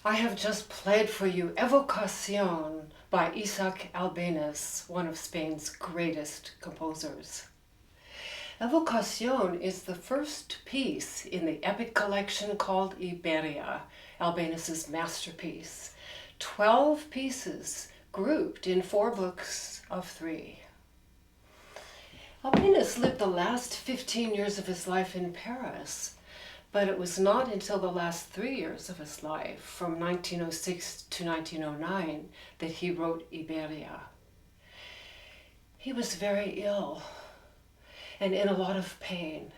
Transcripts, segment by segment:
I have just played for you Evocación by Albéniz, one of Spain's greatest composers. Evocación is the first piece in the epic collection called Iberia, Albéniz's masterpiece. 12 pieces grouped in 4 books of 3. Albéniz lived the last 15 years of his life in Paris, but it was not until the last 3 years of his life, from 1906 to 1909, that he wrote Iberia. He was very ill and in a lot of pain,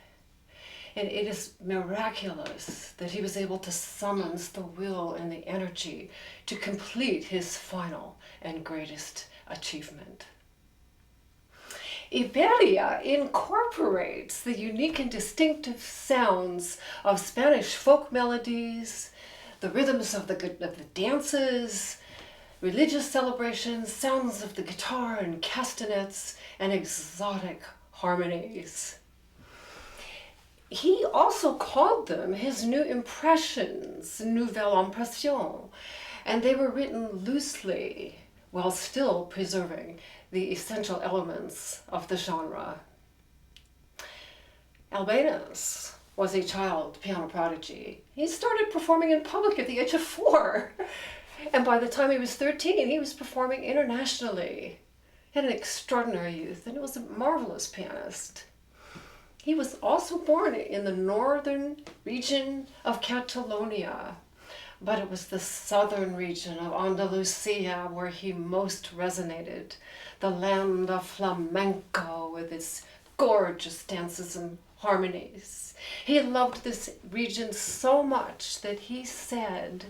and it is miraculous that he was able to summon the will and the energy to complete his final and greatest achievement. Iberia incorporates the unique and distinctive sounds of Spanish folk melodies, the rhythms of the dances, religious celebrations, sounds of the guitar and castanets, and exotic harmonies. He also called them his new impressions, nouvelle impression, and they were written loosely while still preserving the essential elements of the genre. Albéniz was a child piano prodigy. He started performing in public at the age of 4, and by the time he was 13, he was performing internationally. He had an extraordinary youth, and he was a marvelous pianist. He was also born in the northern region of Catalonia, but it was the southern region of Andalusia where he most resonated, the land of flamenco with its gorgeous dances and harmonies. He loved this region so much that he said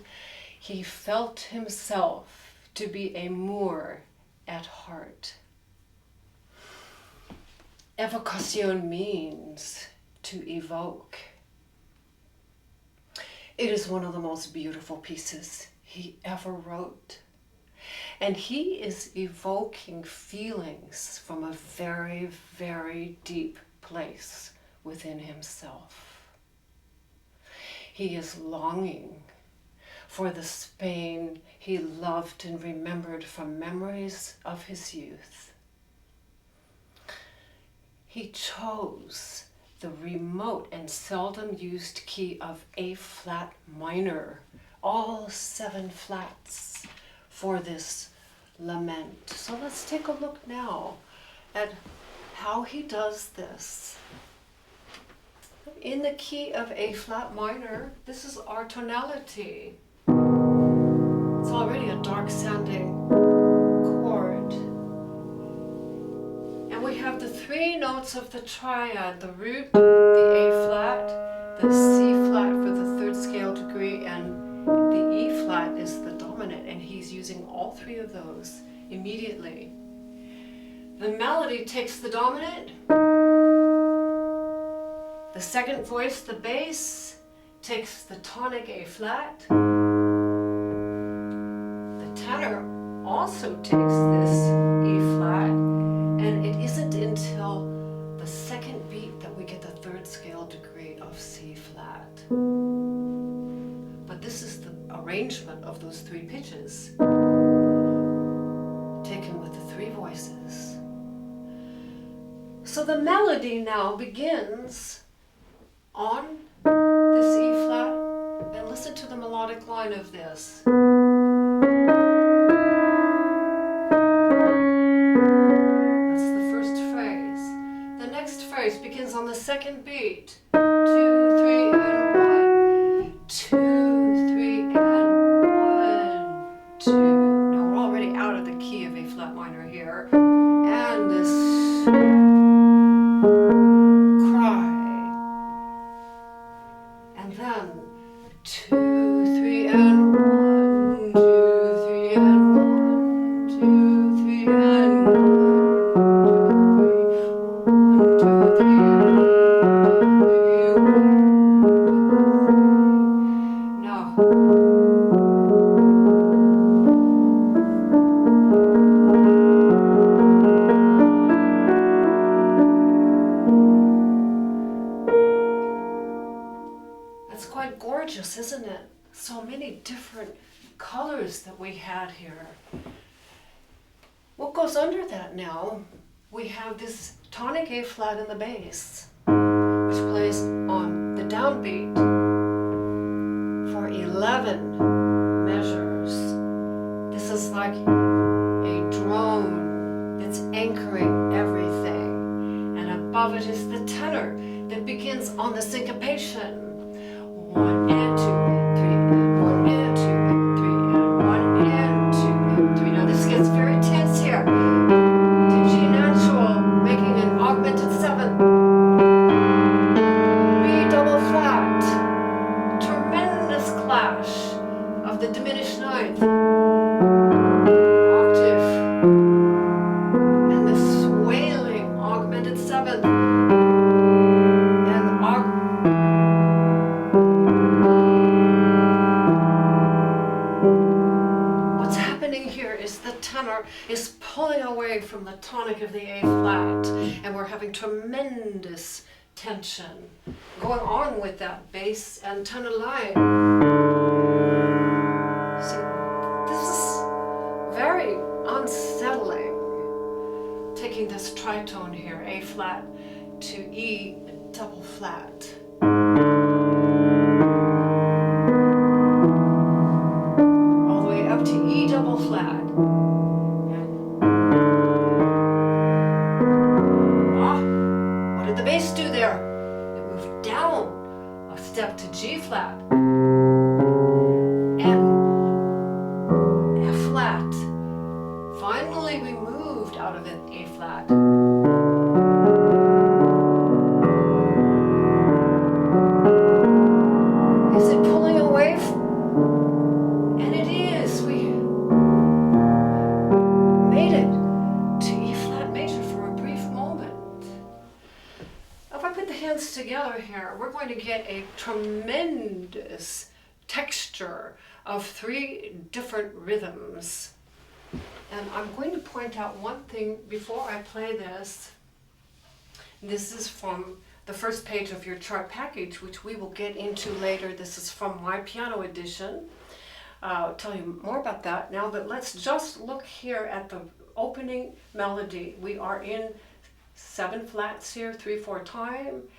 he felt himself to be a Moor at heart. Evocación means to evoke. It is one of the most beautiful pieces he ever wrote. And he is evoking feelings from a very, very deep place within himself. He is longing for the Spain he loved and remembered from memories of his youth. He chose the remote and seldom used key of A flat minor, all 7 flats, for this lament. So let's take a look now at how he does this. In the key of A flat minor, this is our tonality. It's already a dark sounding chord. And we have the 3 notes of the triad, the root, the A flat, the C flat for the 3rd scale degree, and the E flat is the dominant, and he's using all 3 of those immediately. The melody takes the dominant, the 2nd voice, the bass, takes the tonic A flat. The tenor also takes this E flat, and it isn't until the 2nd beat that we get the 3rd scale degree of C flat. But this is the arrangement of those 3 pitches, taken with the 3 voices. So the melody now begins on this E flat, and listen to the melodic line of this. That's the first phrase. The next phrase begins on the 2nd beat. 2, 3, and 1. 2, 3, and 1, 2. Now we're already out of the key of A flat minor here. And this cry. And then 2, 3, and 1, 2, 3, and 1, 2, 3, and 1, 2, 3, 1, 2, 3, 1, 2, 3. Now, that's quite gorgeous, isn't it? So many different colors that we had here. What goes under that now? We have this tonic A flat in the bass, which plays on the downbeat for 11 measures. This is like a drone that's anchoring everything. And above it is the tenor that begins on the syncopation. 1 and 2 and 3 and 1 and 2 and 3 and 1 and 2 and 3. Now this gets very tense here. To G natural, making an augmented 7. B double flat. Tremendous clash of the diminished 9th octave and this wailing augmented 7th. Is pulling away from the tonic of the A flat, and we're having tremendous tension going on with that bass and tenor line. See, this is very unsettling. Taking this tritone here, A flat to E double flat. All the way up to E double flat. Do there. It moved down a step to G flat and F flat. Finally, we moved out of it A flat. Is it pulling away? And it is. We made it to E flat major for a brief moment. If I put the hands together here, we're going to get a tremendous texture of 3 different rhythms. And I'm going to point out one thing before I play this. This is from the first page of your chart package, which we will get into later. This is from my piano edition. I'll tell you more about that now, but let's just look here at the opening melody. We are in 7 flats here, 3/4 time,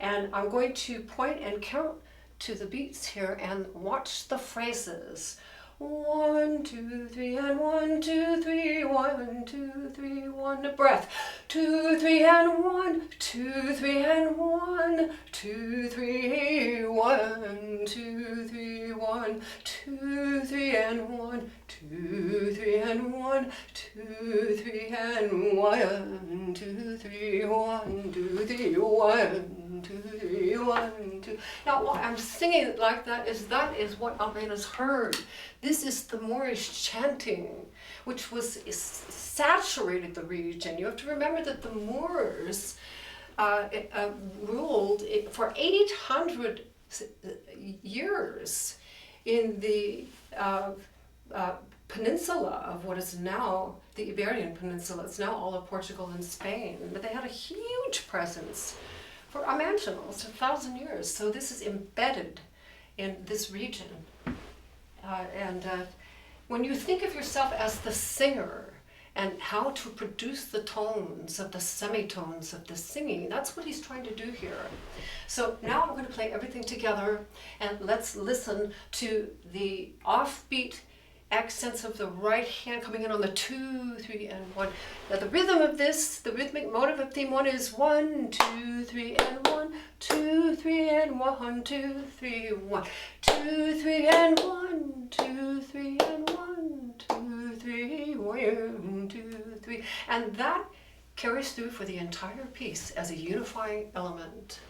and I'm going to point and count to the beats here and watch the phrases. 1, 2, 3, and 1, 2, 3, 1, 2, 3, 1, a breath. 2, 3, and 1, 2, 3, and 1, 2, 3, 1, 2, 3, 1, 2, 3, and 1, 2, 3, and 1, 2, 3, and 1, 2, 3, 1, 2, 3, 1, 2, 3, 1, 2. Now, why I'm singing it like that is what Albéniz heard. This is the Moorish chanting, which was saturated the region. You have to remember that the Moors ruled for 800 years in the peninsula of what is now the Iberian Peninsula. It's now all of Portugal and Spain. But they had a huge presence for almost 1,000 years. So this is embedded in this region. When you think of yourself as the singer and how to produce the tones of the semitones of the singing, that's what he's trying to do here. So now I'm going to play everything together, and let's listen to the offbeat accents of the right hand coming in on the 2, 3, and 1. Now the rhythm of this, the rhythmic motive of theme 1 is 1, 2, 3, and 1, 2, 3, and 1, 2, 3, 1, 2, 3, and 1, 2, 3, and 1, 2, 3, 1, 2, 3, and that carries through for the entire piece as a unifying element.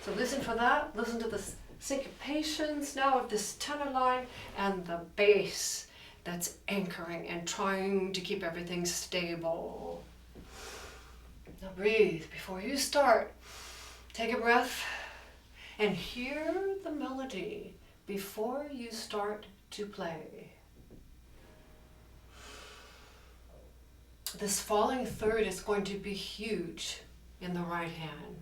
So listen for that. Listen to the syncopations now of this tenor line and the bass that's anchoring and trying to keep everything stable. Now breathe before you start. Take a breath and hear the melody before you start to play. This falling third is going to be huge in the right hand.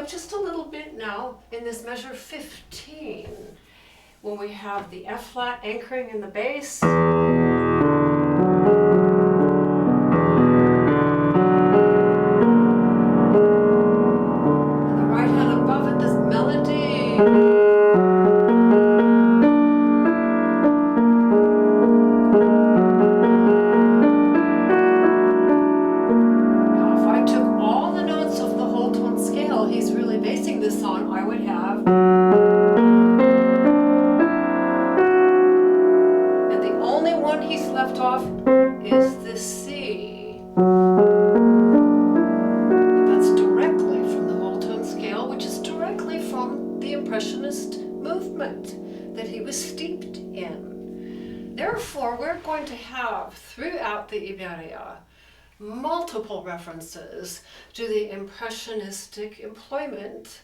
Just a little bit now in this measure 15, when we have the F flat anchoring in the bass. And the right hand above it, this melody. I would have, and the only one he's left off is the C. That's directly from the whole tone scale, which is directly from the Impressionist movement that he was steeped in. Therefore, we're going to have throughout the Iberia multiple references to the impressionistic employment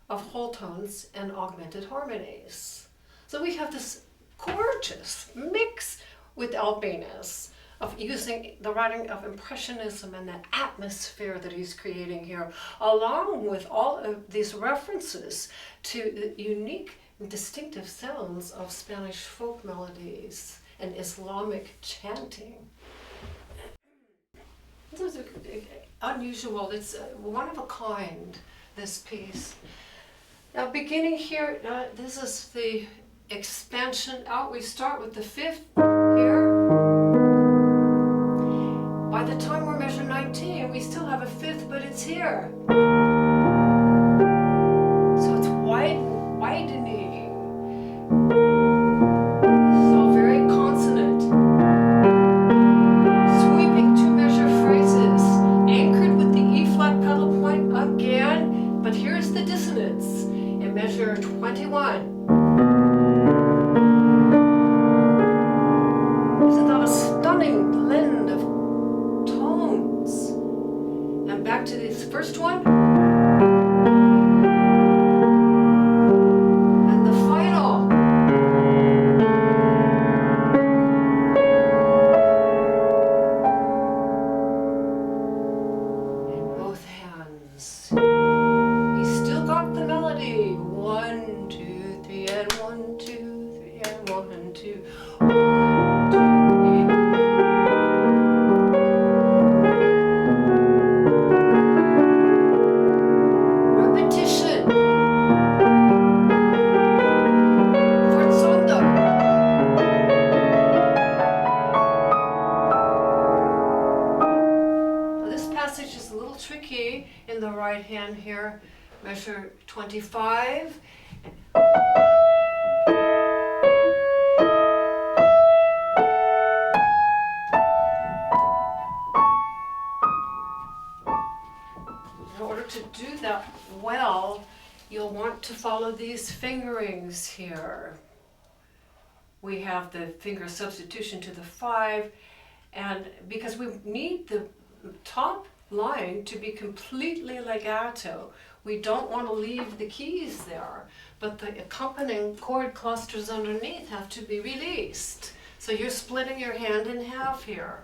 of whole tones and augmented harmonies. So we have this gorgeous mix with Albéniz of using the writing of Impressionism and that atmosphere that he's creating here, along with all of these references to the unique and distinctive sounds of Spanish folk melodies and Islamic chanting. This is unusual, it's one of a kind, this piece. Now beginning here, this is the expansion out. We start with the fifth here. By the time we're measured 19, we still have a fifth, but it's here. So it's widening. This is all very consonant. Sweeping two-measure phrases, anchored with the E flat pedal point again, but here's the dissonance in measure 21. Isn't that a stunning blend of tones? And back to this first one. And the final. In both hands. He's still got the melody. 1, 2, 3, and 1, 2, 3, and 1, 2. Tricky in the right hand here, measure 25. In order to do that well, you'll want to follow these fingerings here. We have the finger substitution to the 5, and because we need the top line to be completely legato. We don't want to leave the keys there, but the accompanying chord clusters underneath have to be released. So you're splitting your hand in half here.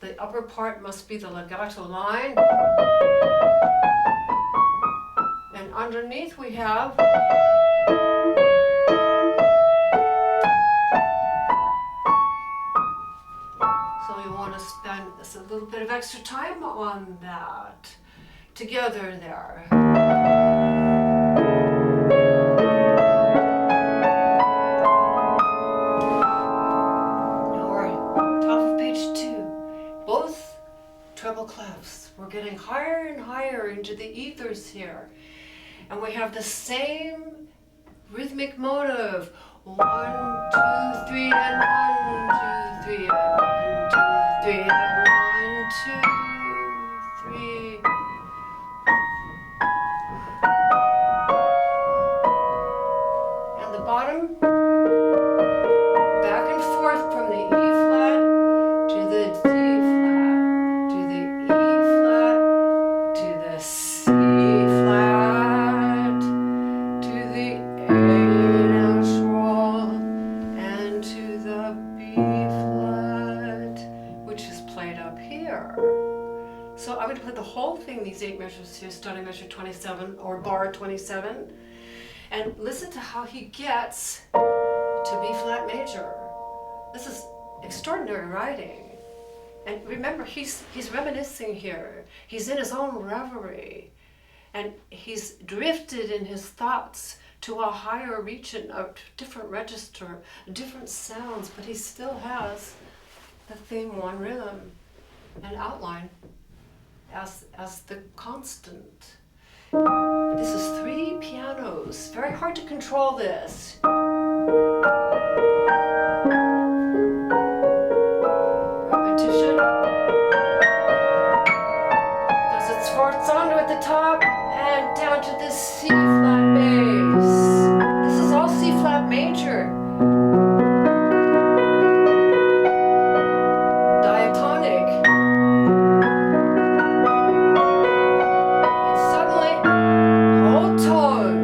The upper part must be the legato line, and underneath we have spend a little bit of extra time on that together there. Now we're on top of page 2. Both treble clefs. We're getting higher and higher into the ethers here. And we have the same rhythmic motive. 1, 2, 3, and 1, 2, 3, and 1, 2, 3, and 1, 2, 3. And the bottom, back and forth from the E flat to the D flat, to the E flat, to the C flat, to the A natural, and to the B flat, which is played up here. So I'm going to play the whole thing, these 8 measures here, starting measure 27 or bar 27, and listen to how he gets to B flat major. This is extraordinary writing. And remember, he's reminiscing here. He's in his own reverie, and he's drifted in his thoughts to a higher region, a different register, different sounds, but he still has the theme 1 rhythm and outline as the constant. This is 3 pianos. Very hard to control this. Repetition. Does it sforzando at the top and down to the C flat bass. This is all C flat major. Diatonic. And suddenly, whole tone.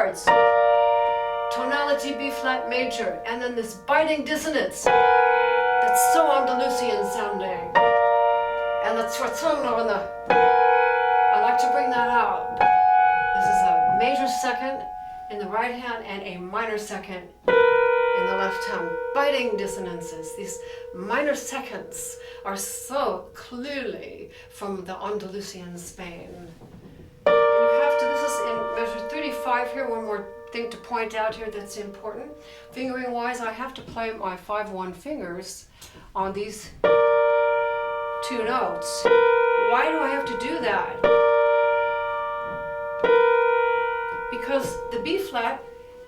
chords. Tonality B flat major, and then this biting dissonance that's so Andalusian sounding. And the trattono on the, I like to bring that out. This is a major second in the right hand and a minor second in the left hand. Biting dissonances. These minor seconds are so clearly from the Andalusian Spain. And you have to, this is in measure 35 here, one more thing to point out here that's important. Fingering wise, I have to play my 5-1 fingers on these two notes. Why do I have to do that? Because the B flat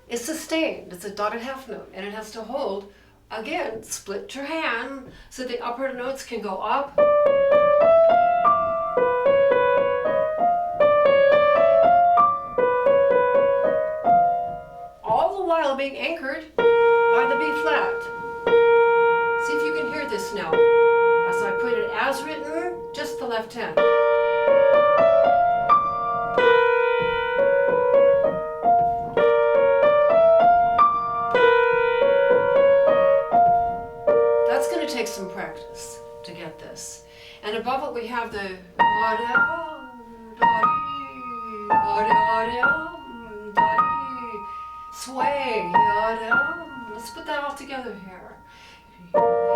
is sustained. It's a dotted half note, and it has to hold. Again, split your hand so the upper notes can go up. All the while being anchored by the B flat. See if you can hear this now. As I put it as written, just the left hand. That's going to take some practice to get this. And above it we have the sway. Let's put that all together here.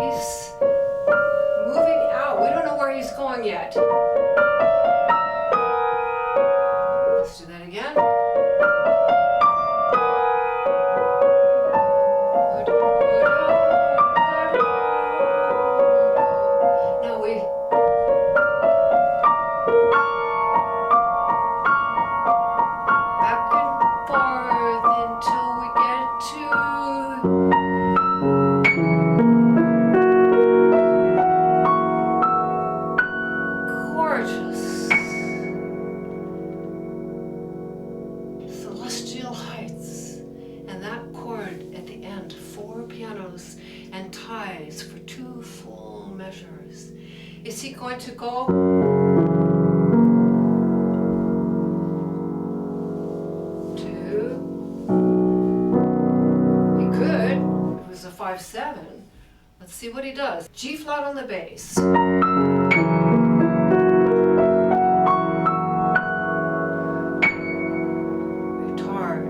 He's moving out. We don't know where he's going yet. Let's do that again. Now we back and forth until we get to gorgeous celestial heights, and that chord at the end, 4 pianos and ties for 2 full measures. Is he going to go It was a 5-7. Let's see what he does. G flat on the bass. Retard.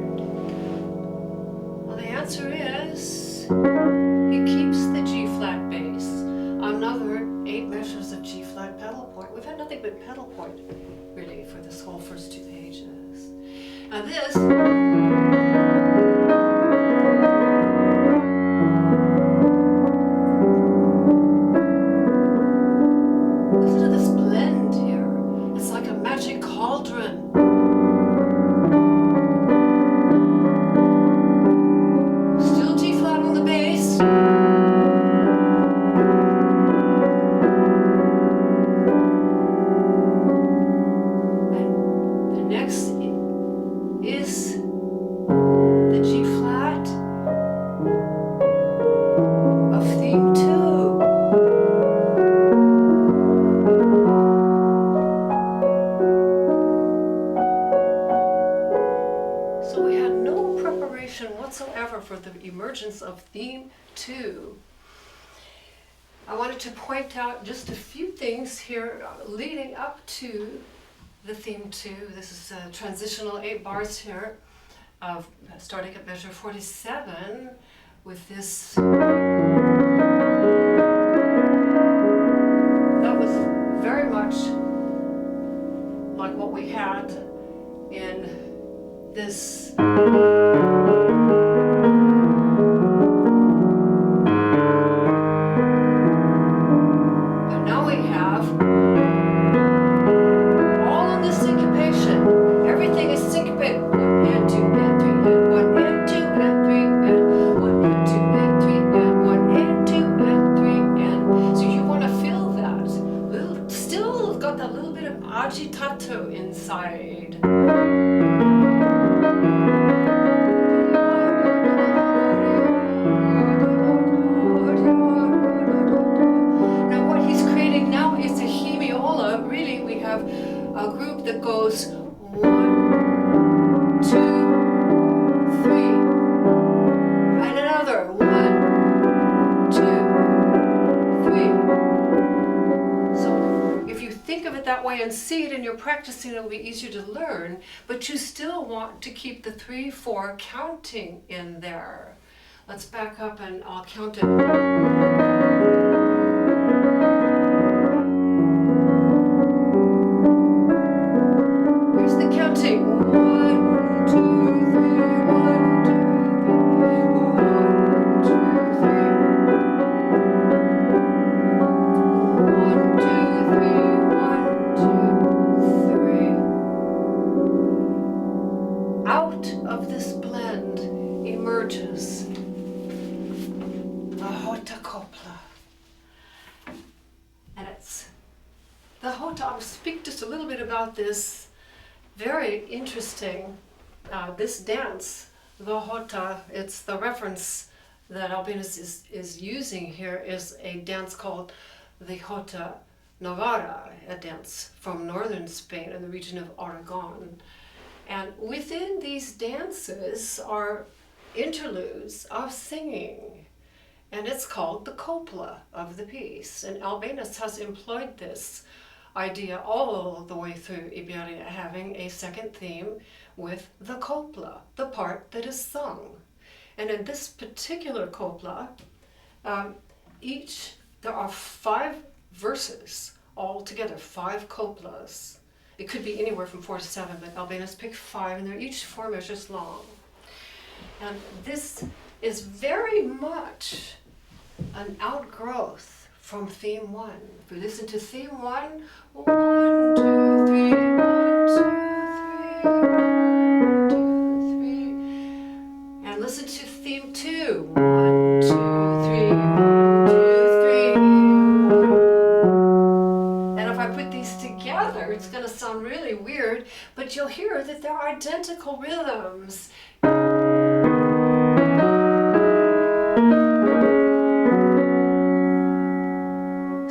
Well, the answer is he keeps the G flat bass. Another 8 measures of G flat pedal point. We've had nothing but pedal point really for this whole first 2 pages. Now this. Whatsoever for the emergence of theme 2. I wanted to point out just a few things here leading up to the theme 2. This is a transitional 8 bars here of starting at measure 47 with this. That was very much like what we had in this. Agitato inside. that way and see it in your practicing, it'll be easier to learn, but you still want to keep the 3/4 counting in there. Let's back up and I'll count it. Here's the counting. 1, 2, 3, 1, 2, 3, 1, 2, 3. Out of this blend emerges the Hota copla. And it's the Hota. I'll speak just a little bit about this very interesting, this dance, the Hota. It's the reference that Albéniz is using here is a dance called the Jota Navarra, a dance from northern Spain in the region of Aragon. And within these dances are interludes of singing, and it's called the copla of the piece. And Albéniz has employed this idea all the way through Iberia, having a second theme with the copla, the part that is sung. And in this particular copla, there are 5 verses all together, 5 coplas. It could be anywhere from 4 to 7, but Albéniz picked 5, and they're each 4 measures long. And this is very much an outgrowth from theme 1. If we listen to theme 1, 1, 2, 3, 1, 2, 3, 1, 2, 3. And listen to theme 2, 1, 2, 3, 1, 2, 3. And if I put these together, it's going to sound really weird, but you'll hear that they're identical rhythms.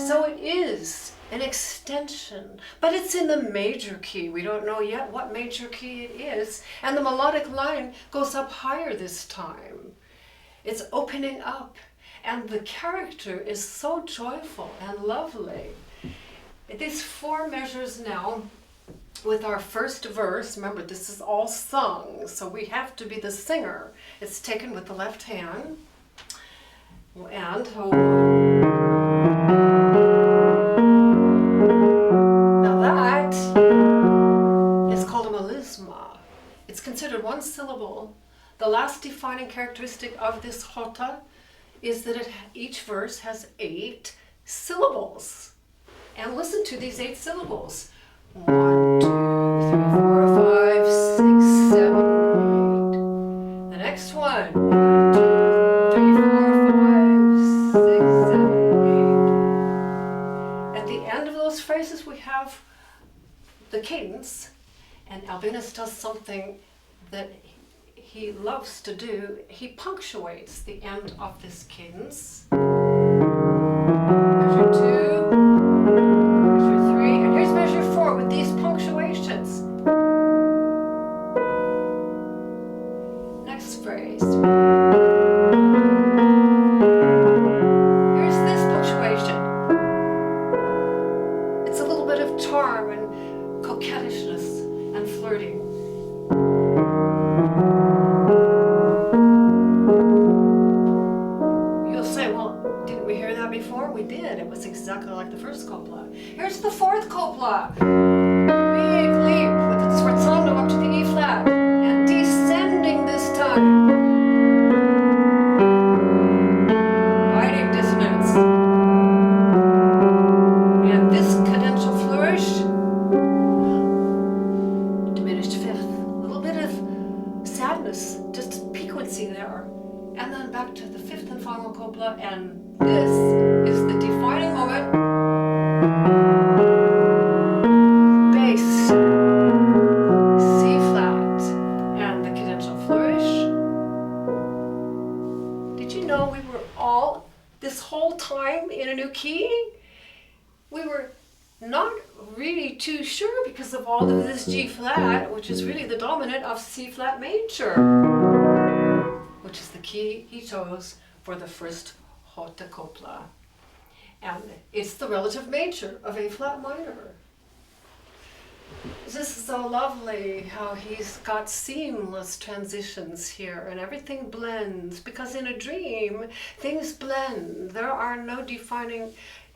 So it is an extension, but it's in the major key. We don't know yet what major key it is, and the melodic line goes up higher this time. It's opening up, and the character is so joyful and lovely. These 4 measures now, with our first verse, remember this is all sung, so we have to be the singer. It's taken with the left hand, and now that is called a melisma. It's considered 1 syllable. The last defining characteristic of this Jota is that each verse has 8 syllables. And listen to these 8 syllables. 1, 2, 3, 4, 5, 6, 7, 8. The next one. 1, 2, 3, 4, 5, 6, 7, 8. At the end of those phrases we have the cadence, and Albéniz does something that he loves to do. He punctuates the end of this cadence. Measure 2. With these punctuations. Next phrase. Here's this punctuation. It's a little bit of charm and coquettishness and flirting. You'll say, well, didn't we hear that before? We did. It was exactly like the first copla. Here's the 4th copla. Big leap with the sforzando up to the E flat and descending this time. Biting dissonance. And this cadential flourish. Diminished 5th. A little bit of sadness, just piquancy there. And then back to the 5th and final copla, and this is the defining moment. Bass, C flat, and the cadential flourish. Did you know we were all, this whole time, in a new key? We were not really too sure because of all of this G flat, which is really the dominant of C flat major, which is the key he chose for the first Jota copla. And it's the relative major of A flat minor. This is so lovely how he's got seamless transitions here and everything blends, because in a dream things blend. There are no defining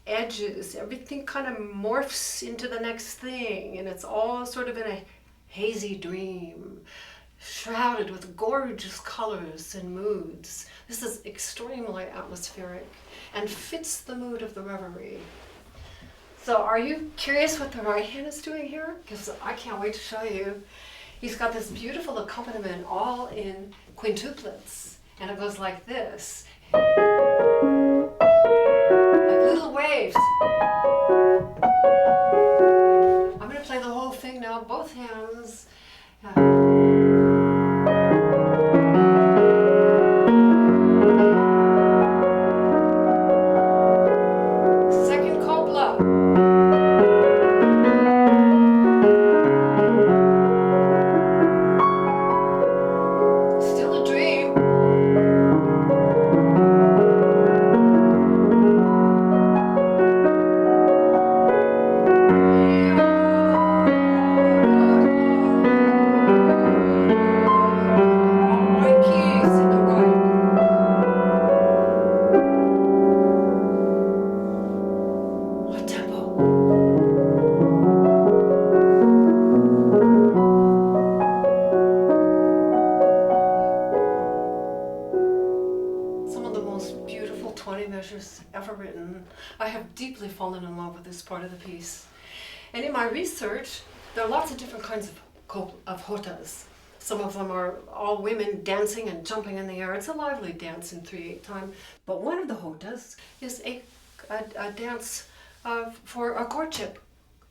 edges. Everything kind of morphs into the next thing, and it's all sort of in a hazy dream, shrouded with gorgeous colors and moods. This is extremely atmospheric and fits the mood of the reverie. So are you curious what the right hand is doing here? Because I can't wait to show you. He's got this beautiful accompaniment all in quintuplets, and it goes like this. Like little waves. I'm going to play the whole thing now, both hands. Second copla. Still a dream. White keys in the right. What tempo? Some of the most beautiful 20 measures ever written. I have deeply fallen in love with this part of the piece. And in my research, there are lots of different kinds of jotas. Some of them are all women dancing and jumping in the air. It's a lively dance in 3/8 time. But one of the jotas is a dance for a courtship,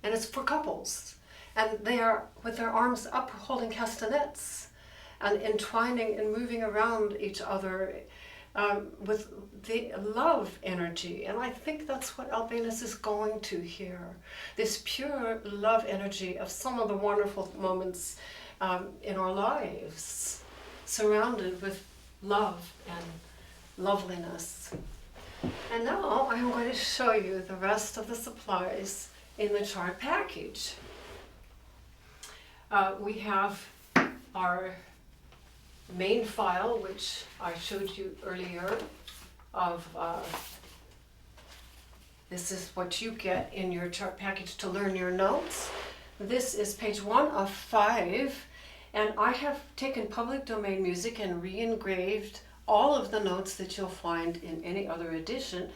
and it's for couples. And they are with their arms up holding castanets and entwining and moving around each other with the love energy. And I think that's what Albéniz is going to here. This pure love energy of some of the wonderful moments in our lives, surrounded with love and loveliness. And now I'm going to show you the rest of the supplies in the chart package. We have our main file, which I showed you earlier, of this is what you get in your chart package to learn your notes. This is page 1 of 5, and I have taken public domain music and re-engraved all of the notes that you'll find in any other edition,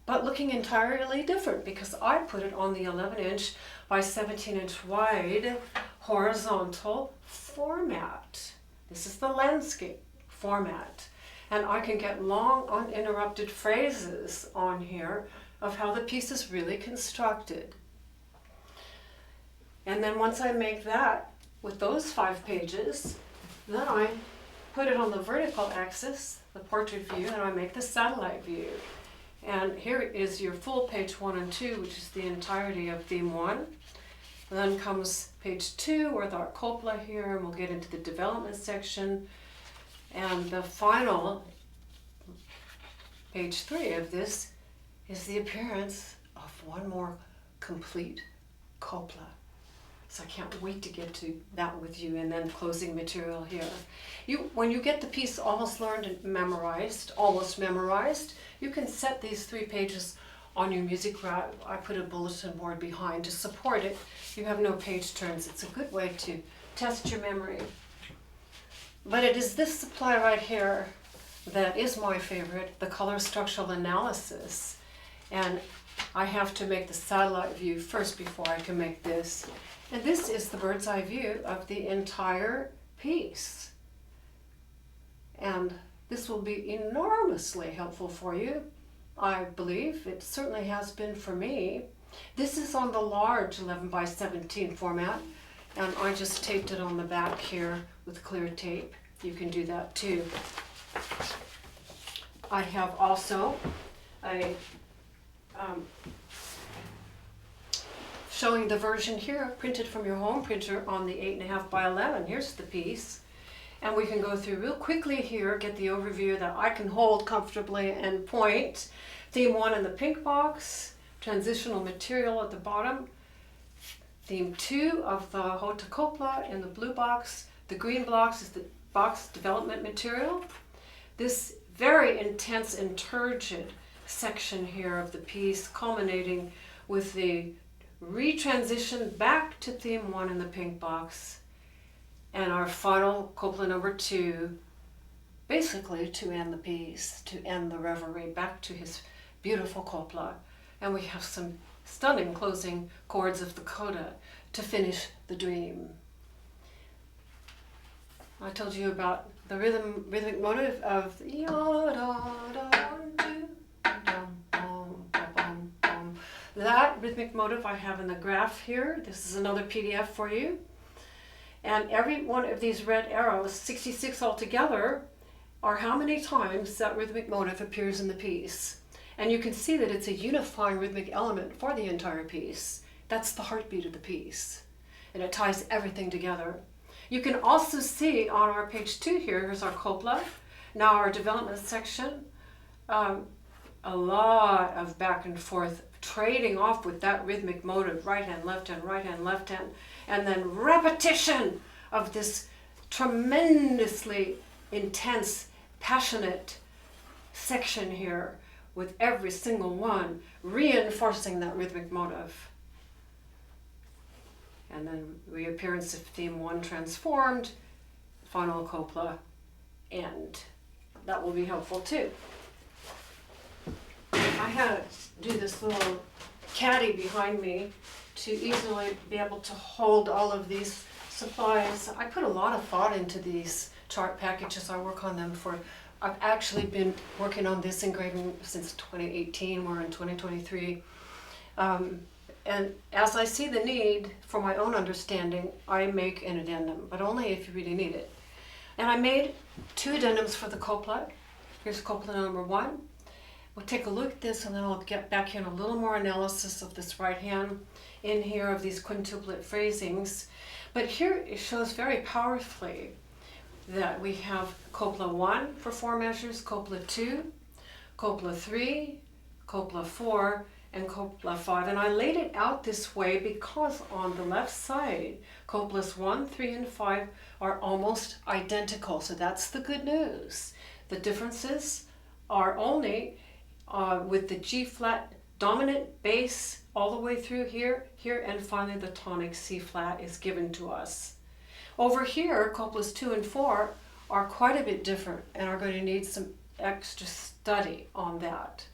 but looking entirely different because I put it on the 11-inch by 17-inch wide horizontal format. This is the landscape format, and I can get long uninterrupted phrases on here of how the piece is really constructed. And then once I make that with those 5 pages, then I put it on the vertical axis, the portrait view, and I make the satellite view. And here is your full page 1 and 2, which is the entirety of theme 1. And then comes page 2 with our copla here, and we'll get into the development section. And the final, page 3 of this, is the appearance of one more complete copla. So I can't wait to get to that with you, and then closing material here. When you get the piece almost learned and memorized, you can set these 3 pages on your music rack. I put a bulletin board behind to support it. You have no page turns. It's a good way to test your memory. But it is this supply right here that is my favorite, the color structural analysis. And I have to make the satellite view first before I can make this. And this is the bird's eye view of the entire piece. And this will be enormously helpful for you, I believe. It certainly has been for me. This is on the large 11 by 17 format, and I just taped it on the back here with clear tape. You can do that too. I have also a showing the version here printed from your home printer on the 8.5 by 11. Here's the piece, and we can go through real quickly here, get the overview that I can hold comfortably and point. Theme 1 in the pink box, transitional material at the bottom, theme 2 of the Hota copla in the blue box. The green box is the box development material. This very intense and turgid section here of the piece, culminating with the retransition back to theme 1 in the pink box, and our final copla number 2, basically to end the piece, to end the reverie, back to his beautiful copla. And we have some stunning closing chords of the coda to finish the dream. I told you about the rhythmic motive of the that rhythmic motive I have in the graph here. This is another PDF for you. And every one of these red arrows, 66 altogether, are how many times that rhythmic motive appears in the piece. And you can see that it's a unifying rhythmic element for the entire piece. That's the heartbeat of the piece. And it ties everything together. You can also see on our page 2 here, here's our copla. Now our development section, a lot of back and forth, trading off with that rhythmic motive, right hand, left hand, right hand, left hand, and then repetition of this tremendously intense, passionate section here with every single one reinforcing that rhythmic motive. And then reappearance of theme 1 transformed, final copla, and that will be helpful too. I had to do this little caddy behind me to easily be able to hold all of these supplies. I put a lot of thought into these chart packages. I work on them I've actually been working on this engraving since 2018. We're in 2023. And as I see the need for my own understanding, I make an addendum, but only if you really need it. And I made 2 addendums for the copla. Here's copla number 1. We'll take a look at this, and then I'll get back in a little more analysis of this right hand in here of these quintuplet phrasings. But here it shows very powerfully that we have copla 1 for 4 measures, copla 2, copla 3, copla 4, and copla 5. And I laid it out this way because on the left side, coplas 1, 3, and 5 are almost identical. So that's the good news. The differences are only with the G flat dominant bass all the way through here, and finally the tonic C flat is given to us. Over here, coplas 2 and 4 are quite a bit different and are going to need some extra study on that.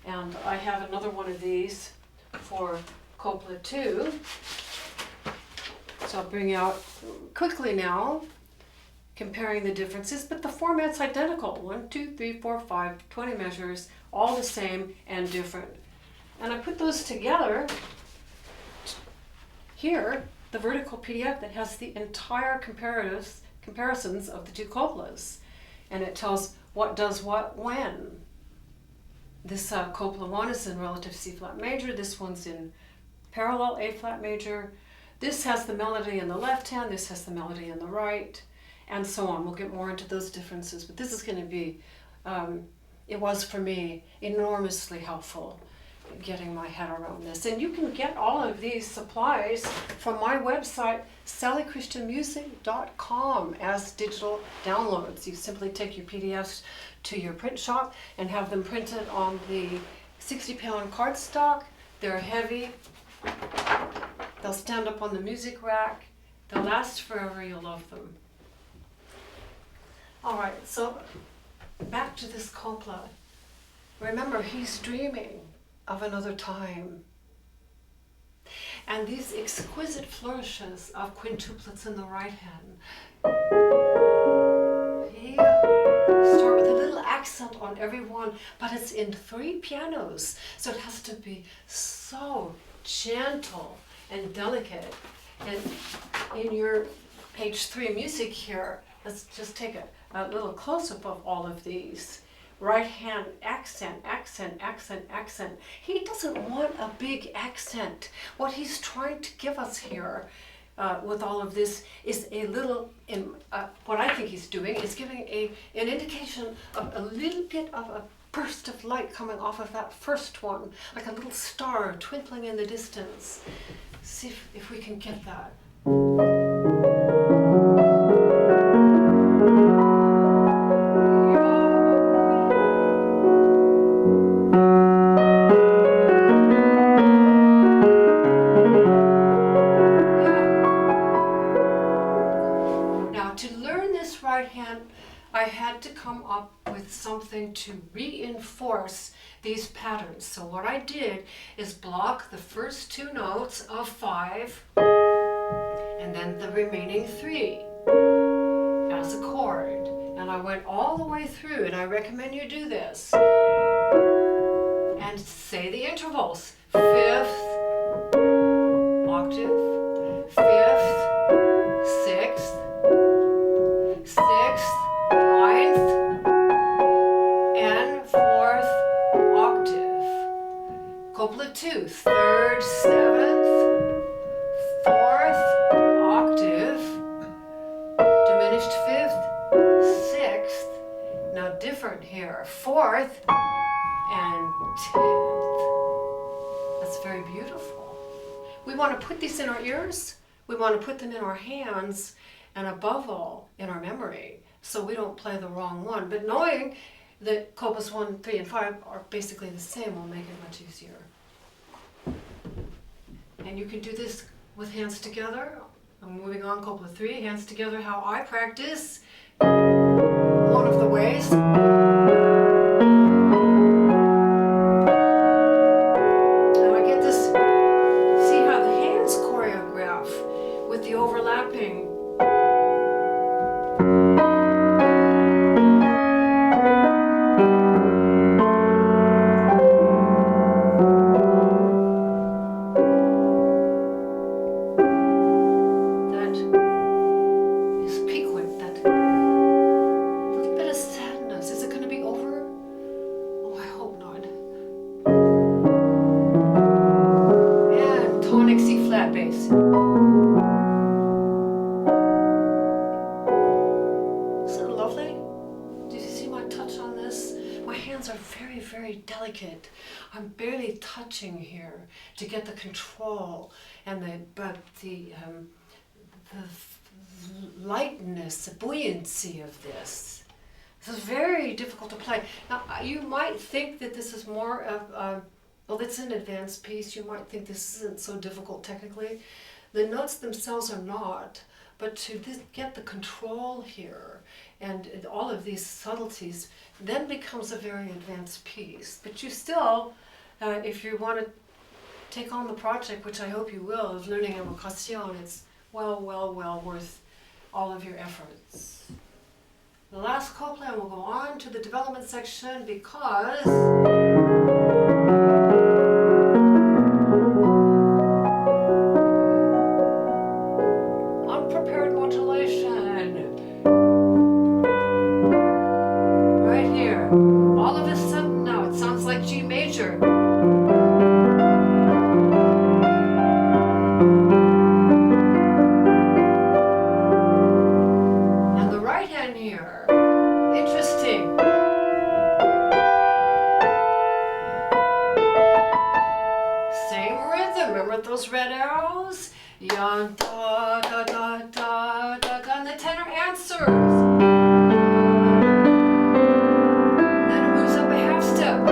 And I have another one of these for copla 2. So I'll bring out quickly now, comparing the differences, but the format's identical. 1, 2, 3, 4, 5, 20 measures, all the same and different. And I put those together here, the vertical PDF that has the entire comparisons of the 2 coplas. And it tells what does what when. This copla 1 is in relative C flat major, this one's in parallel A flat major. This has the melody in the left hand, this has the melody in the right, and so on. We'll get more into those differences, but this is going to be, it was for me enormously helpful getting my head around this. And you can get all of these supplies from my website, sallychristianmusic.com, as digital downloads. You simply take your PDFs to your print shop and have them printed on the 60-pound cardstock. They're heavy. They'll stand up on the music rack. They'll last forever. You'll love them. All right, so back to this copla. Remember, he's dreaming of another time. And these exquisite flourishes of quintuplets in the right hand. Start with a little accent on every one, but it's in 3 pianos, so it has to be so gentle and delicate. And in your page 3 music here, let's just take a little close-up of all of these. Right hand, accent, accent, accent, accent. He doesn't want a big accent. What he's trying to give us here with all of this is a little, what I think he's doing is giving an indication of a little bit of a burst of light coming off of that first one, like a little star twinkling in the distance. See if we can get that. I had to come up with something to reinforce these patterns. So what I did is block the first two notes of 5 and then the remaining 3 as a chord. And I went all the way through, and I recommend you do this. And say the intervals. 5th octave, 5th, 6th, 6th, 9th, and 4th octave. Copla 2, 3rd, 7th, 4th octave, diminished 5th, 6th, now different here, 4th and 10th. That's very beautiful. We want to put these in our ears, we want to put them in our hands, and above all, in our memory, so we don't play the wrong one. But knowing that coplas 1, 3, and 5 are basically the same will make it much easier. And you can do this with hands together. I'm moving on, copla 3, hands together, how I practice. One of the ways. And I get this, see how the hands choreograph with the overlapping. I'm barely touching here to get the control and the lightness, the buoyancy of this. This is very difficult to play. Now, you might think that this is more of, well, it's an advanced piece. You might think this isn't so difficult technically. The notes themselves are not, but to get the control here and all of these subtleties then becomes a very advanced piece. But you still, if you want to take on the project, which I hope you will, of learning Evocación, it's well worth all of your efforts. The last copla, and we'll go on to the development section because unprepared modulation. Right here. All of a sudden now it sounds like G major. And the right hand here. Interesting. Same rhythm. Remember those red arrows? Yan da da da da da da, and the tenor answers. Then it moves up a half step.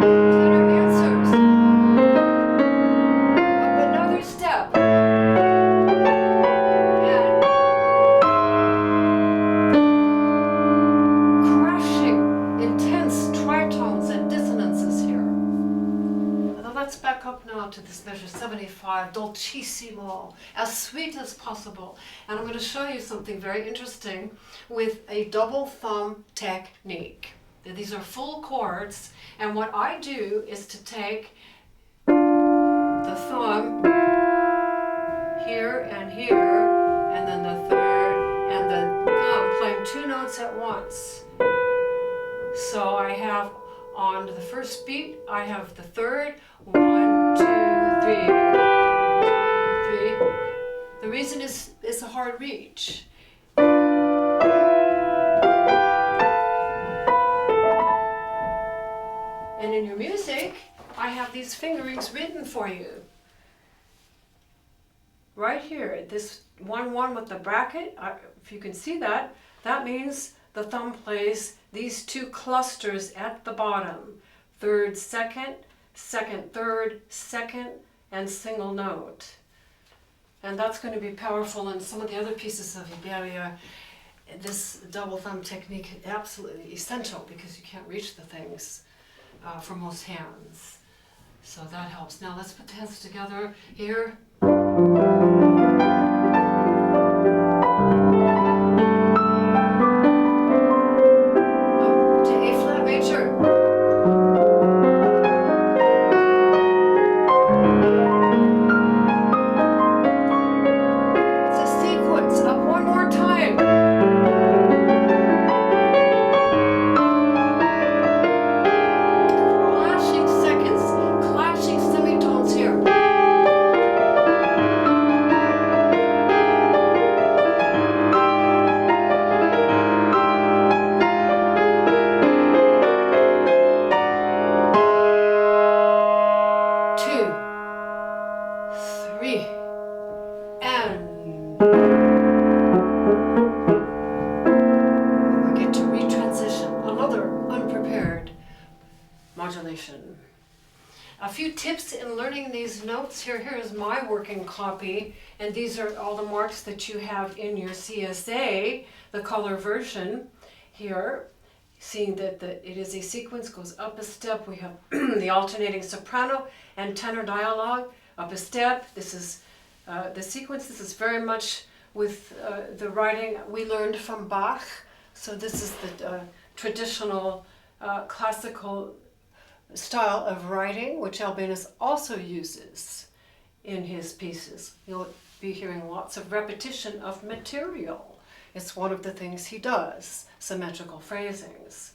Tenor answers. Up another step. And crashing, intense tritones and dissonances here. Now let's back up now to this measure 75, dolcissimo, as sweet as possible. And I'm going to show you something very interesting with a double thumb technique. These are full chords, and what I do is to take the thumb here, and then the third, and the thumb playing 2 notes at once. So I have on the first beat, I have the third, 1, 2, 3. reason is it's a hard reach. And in your music, I have these fingerings written for you. Right here, this 1-1 with the bracket, if you can see that, that means the thumb plays these two clusters at the bottom. Third, second, second, third, second, and single note. And that's going to be powerful in some of the other pieces of Iberia. This double thumb technique is absolutely essential because you can't reach the things for most hands. So that helps. Now let's put the hands together here. Up to A flat major. It's a sequence. Up one more time. Clashing seconds, clashing semitones here. Two, three, and we get to retransition, another unprepared modulation. A few tips in learning these notes here. Here is my working copy, and these are all the marks that you have in your CSA, the color version here. Seeing that it is a sequence, goes up a step. We have the alternating soprano and tenor dialogue, up a step. This is the sequence. This is very much with the writing we learned from Bach. So this is the traditional classical style of writing, which Albéniz also uses in his pieces. You'll be hearing lots of repetition of material. It's one of the things he does, symmetrical phrasings.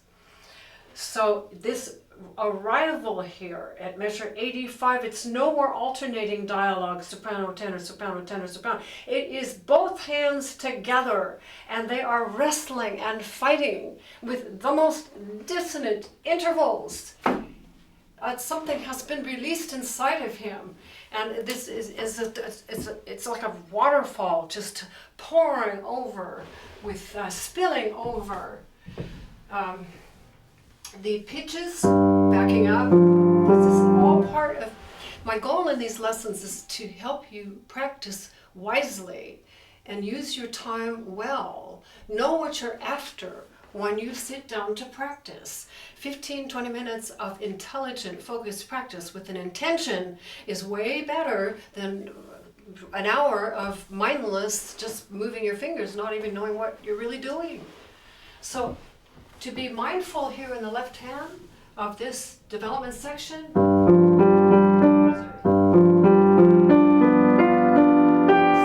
So this arrival here at measure 85, it's no more alternating dialogue, soprano, tenor, soprano, tenor, soprano. It is both hands together, and they are wrestling and fighting with the most dissonant intervals. Something has been released inside of him, and this it's like a waterfall just pouring over with spilling over. The pitches, backing up, this is all part of my goal in these lessons is to help you practice wisely and use your time well. Know what you're after when you sit down to practice. 15-20 minutes of intelligent, focused practice with an intention is way better than an hour of mindless, just moving your fingers, not even knowing what you're really doing. So to be mindful here in the left hand of this development section.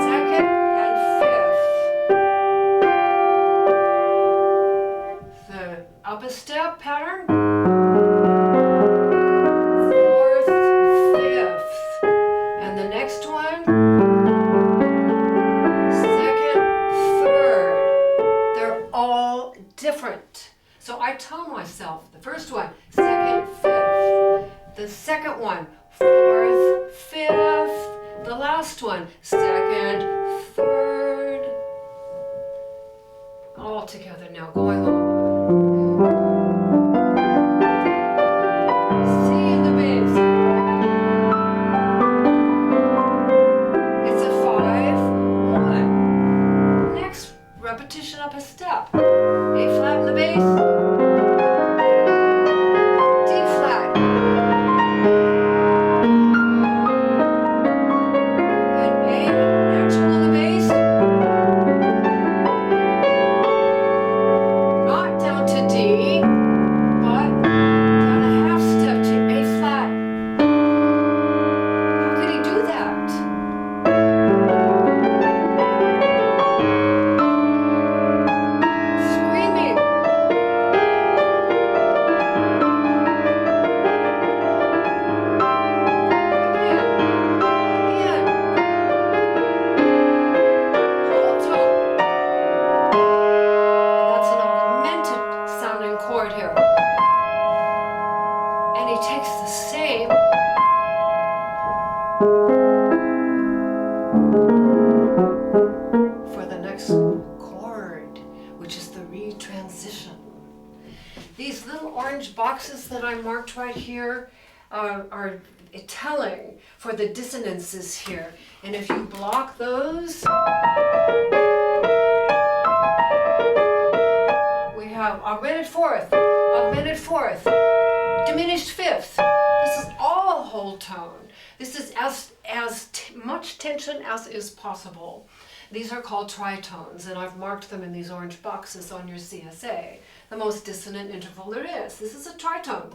Second and fifth. The up a step pattern. Fourth, fifth. And the next one. Second, third. They're all different. So I tell myself, the first one, second, fifth. The second one, fourth, fifth. The last one, second, third. All together now, going on. C in the bass. It's a 5-1. Next repetition up a step. A flat in the bass. 6 chord, which is the retransition. These little orange boxes that I marked right here are telling for the dissonances here. And if you block those, we have augmented fourth, diminished fifth. This is all whole tone. This is as much tension as is possible. These are called tritones, and I've marked them in these orange boxes on your CSA. The most dissonant interval there is. This is a tritone.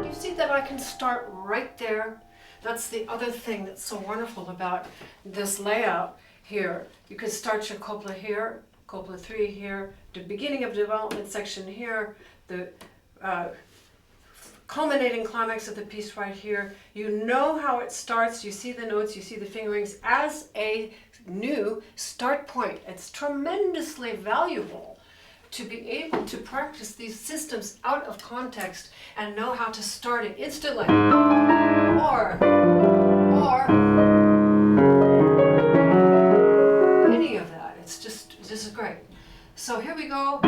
Do you see that I can start right there? That's the other thing that's so wonderful about this layout here. You can start your copla here, copla 3 here, the beginning of development section here, the culminating climax of the piece right here. You know how it starts, you see the notes, you see the fingerings as a new start point. It's tremendously valuable to be able to practice these systems out of context and know how to start it instantly. Or any of that. It's just, this is great. So here we go.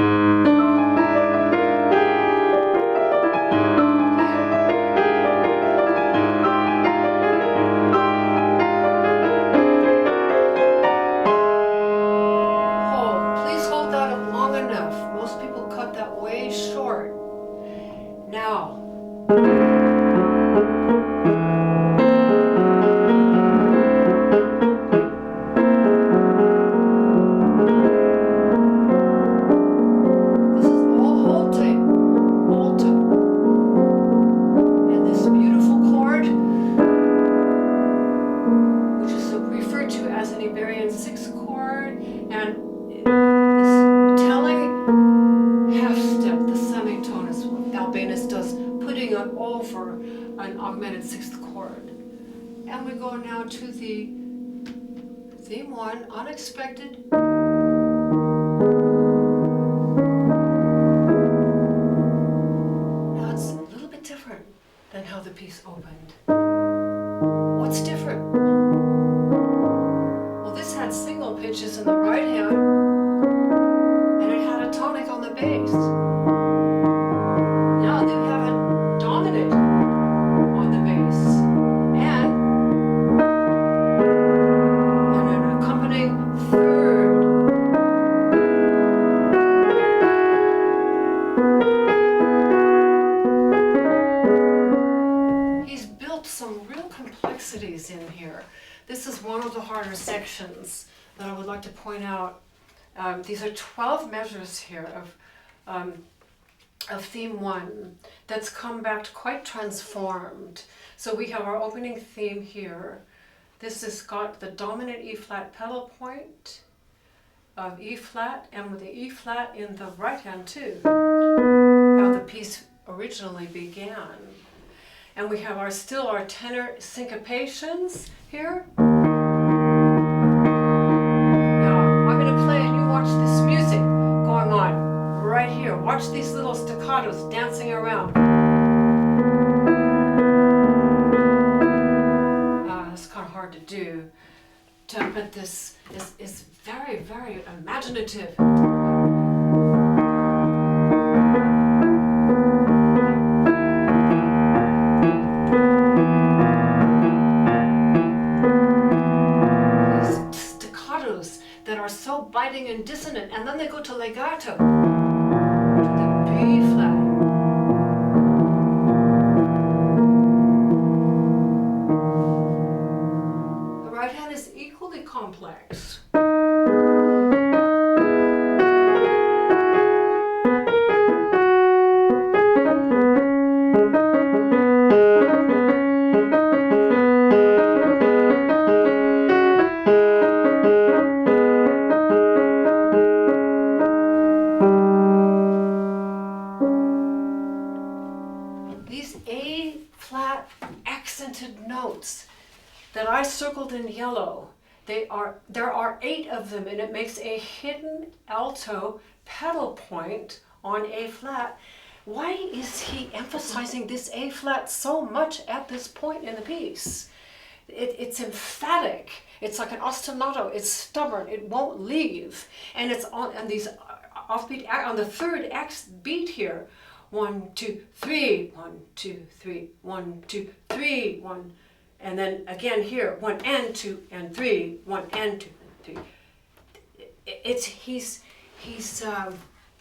Please hold that up long enough. Most people cut that way short. Now. Albéniz does, putting it over an augmented 6th chord. And we go now to the theme 1, unexpected. Now it's a little bit different than how the piece opened. What's different? Well, this had single pitches in the right hand, and it had a tonic on the bass. Now they have a dominant on the bass and an accompanying third. He's built some real complexities in here. This is one of the harder sections that I would like to point out. These are 12 measures here of theme 1 that's come back quite transformed. So we have our opening theme here. This has got the dominant E flat pedal point of E flat, and with the E flat in the right hand too, how the piece originally began. And we have our tenor syncopations here. Now I'm going to play and you watch this music going on right here. Watch these little staccatos dancing around. It's kind of hard to do, but this is very, very imaginative. These staccatos that are so biting and dissonant, and then they go to legato. B flat. The right hand is equally complex. Notes that I circled in yellow, there are 8 of them, and it makes a hidden alto pedal point on A flat why is he emphasizing this A flat so much at this point in the piece? It's emphatic. It's like an ostinato. It's stubborn. It won't leave. And it's on these offbeat, on the third X beat here. 1, 2, 3, 1, 2, 3, 1, 2, 3, 1. And then again here, 1 and 2 and 3, 1 and 2 and 3. He's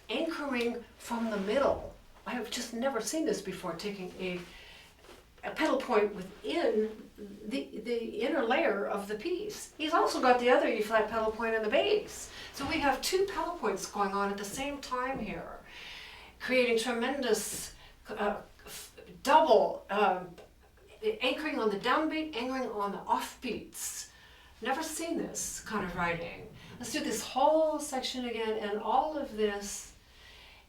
anchoring from the middle. I have just never seen this before, taking a pedal point within the inner layer of the piece. He's also got the other E flat pedal point in the bass. So we have two pedal points going on at the same time here, creating tremendous double anchoring on the downbeat, anchoring on the offbeats. Never seen this kind of writing. Let's do this whole section again, and all of this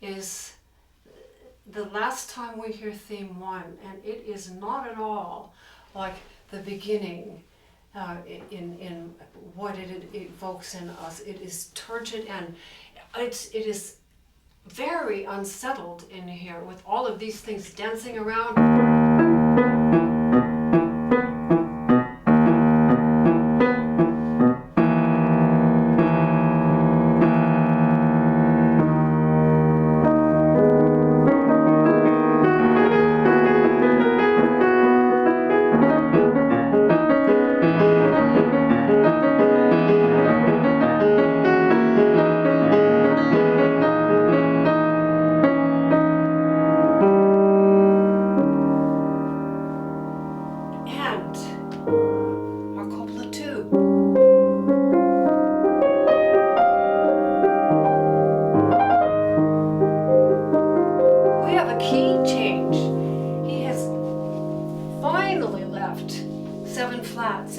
is the last time we hear theme 1, and it is not at all like the beginning in what it evokes in us. It is turgid, and it is very unsettled in here with all of these things dancing around.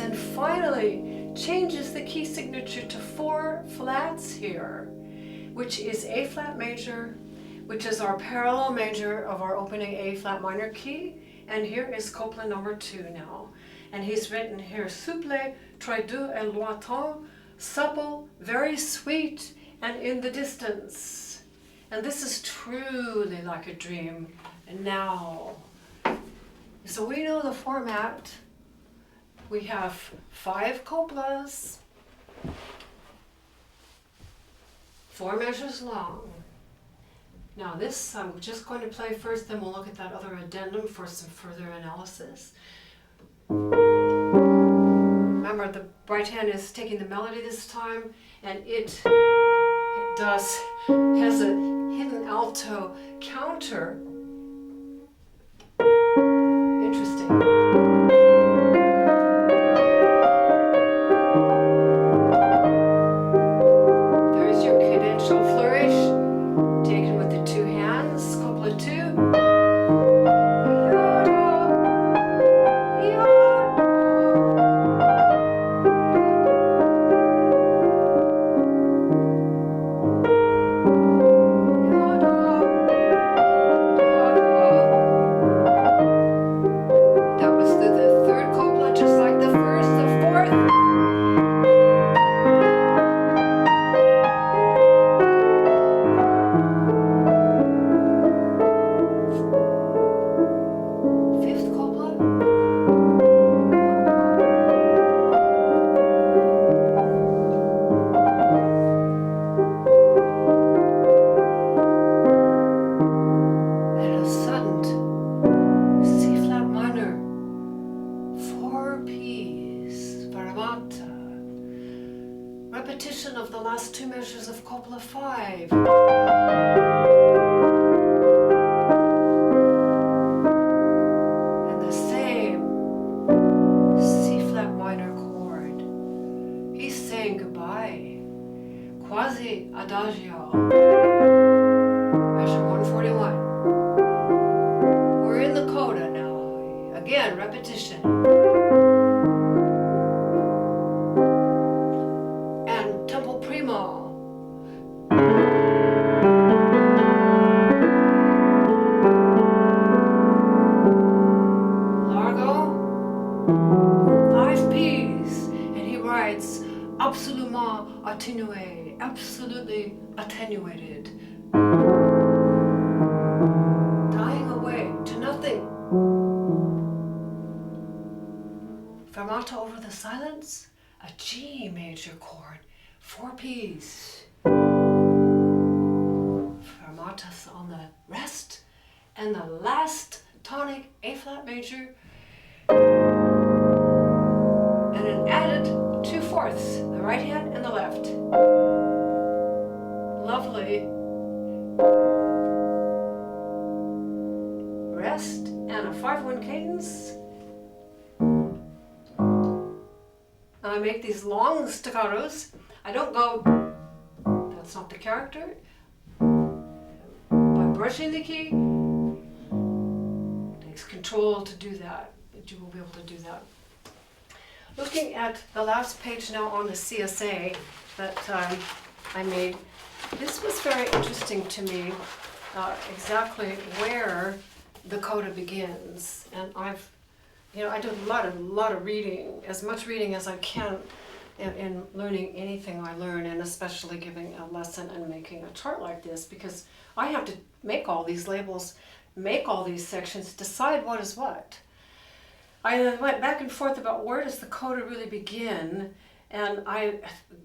And finally changes the key signature to 4 flats here, which is A flat major, which is our parallel major of our opening A flat minor key, and here is copla number 2 now. And he's written here, souple, très doux et lointain, supple, very sweet, and in the distance. And this is truly like a dream now. So we know the format. We have 5 coplas, 4 measures long. Now this I'm just going to play first, then we'll look at that other addendum for some further analysis. Remember, the right hand is taking the melody this time, and it has a hidden alto counter. Interesting. Repetition of the last 2 measures of copla 5. And the same C flat minor chord. He's saying goodbye. Quasi adagio. Measure 141. We're in the coda now. Again, repetition. Absolument atténué, absolutely attenuated. fermata over the silence, a G major chord, 4 Ps. Fermatas on the rest, and the last tonic, A flat major, and an added 2/4, the right hand and the left. Lovely. Rest and a 5/1 cadence. And I make these long staccatos. I don't go, that's not the character. By brushing the key, it takes control to do that, but you will be able to do that. Looking at the last page now on the CSA that I made, this was very interesting to me, exactly where the coda begins. And I do a lot of reading, as much reading as I can in learning anything I learn, and especially giving a lesson and making a chart like this, because I have to make all these labels, make all these sections, decide what is what. I went back and forth about where does the coda really begin, and I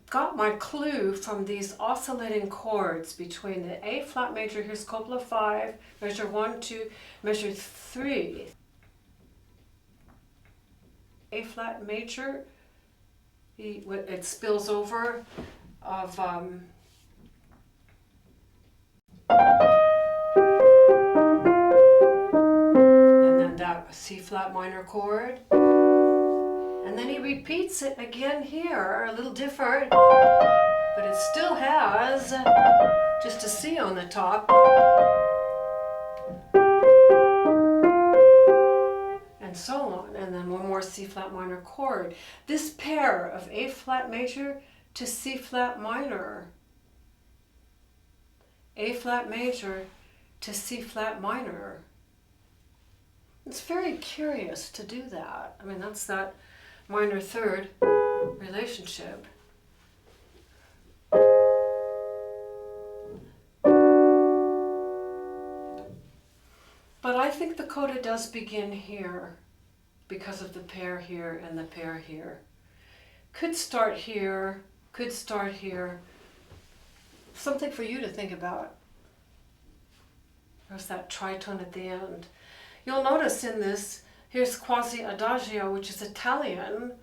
got my clue from these oscillating chords between the A flat major, here's copla 5, measure 1, 2, measure 3. A flat major, it spills over of and then that C flat minor chord, and then he repeats it again here, a little different, but it still has just a C on the top, and so on, and then one more C flat minor chord. This pair of A flat major to C flat minor, A flat major to C flat minor. It's very curious to do that. I mean, that's that minor third relationship. But I think the coda does begin here because of the pair here and the pair here. Could start here, could start here. Something for you to think about. There's that tritone at the end. You'll notice in this, here's quasi adagio, which is Italian,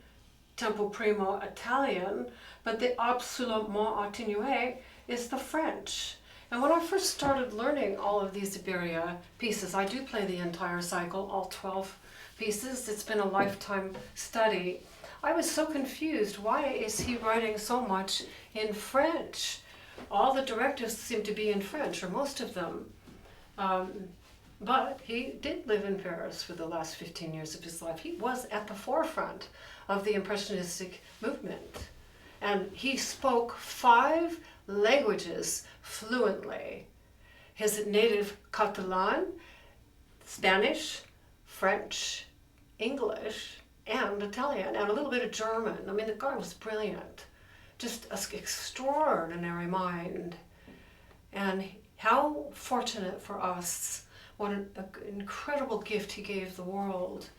tempo primo Italian, but the absolument atténué is the French. And when I first started learning all of these Iberia pieces, I do play the entire cycle, all 12 pieces. It's been a lifetime study. I was so confused. Why is he writing so much in French? All the directives seem to be in French, or most of them. But he did live in Paris for the last 15 years of his life. He was at the forefront of the Impressionistic movement. And he spoke 5 languages fluently. His native Catalan, Spanish, French, English, and Italian, and a little bit of German. I mean, the guy was brilliant. Just an extraordinary mind. And how fortunate for us. What an incredible gift he gave the world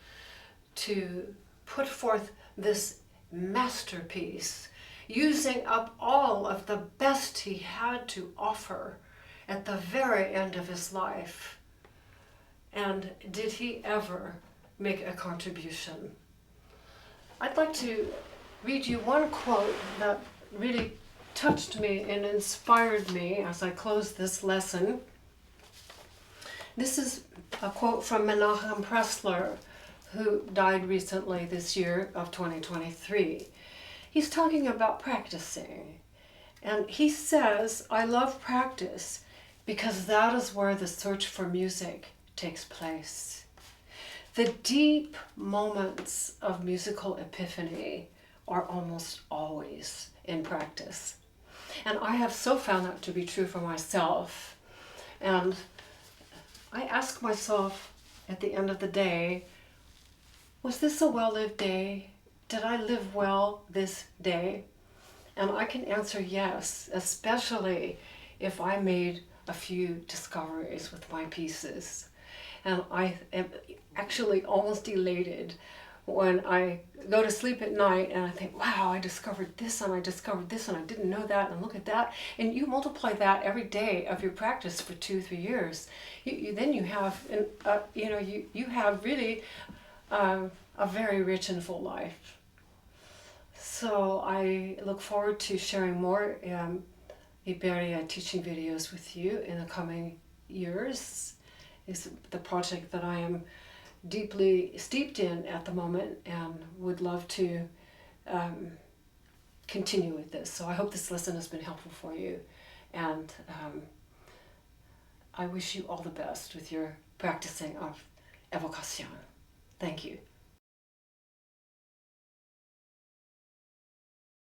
to put forth this masterpiece, using up all of the best he had to offer at the very end of his life. And did he ever make a contribution? I'd like to read you one quote that really touched me and inspired me as I close this lesson. This is a quote from Menachem Pressler, who died recently this year of 2023. He's talking about practicing. And he says, I love practice because that is where the search for music takes place. The deep moments of musical epiphany are almost always in practice. And I have so found that to be true for myself. And I ask myself at the end of the day, was this a well-lived day? Did I live well this day? And I can answer yes, especially if I made a few discoveries with my pieces. And I am actually almost elated when I go to sleep at night and I think, wow, I discovered this and I discovered this and I didn't know that, and look at that. And you multiply that every day of your practice for 2-3 years. Then you have, you have really a very rich and full life. So I look forward to sharing more Iberia teaching videos with you in the coming years. Is the project that I am deeply steeped in at the moment, and would love to continue with this. So I hope this lesson has been helpful for you, and I wish you all the best with your practicing of Evocación. Thank you.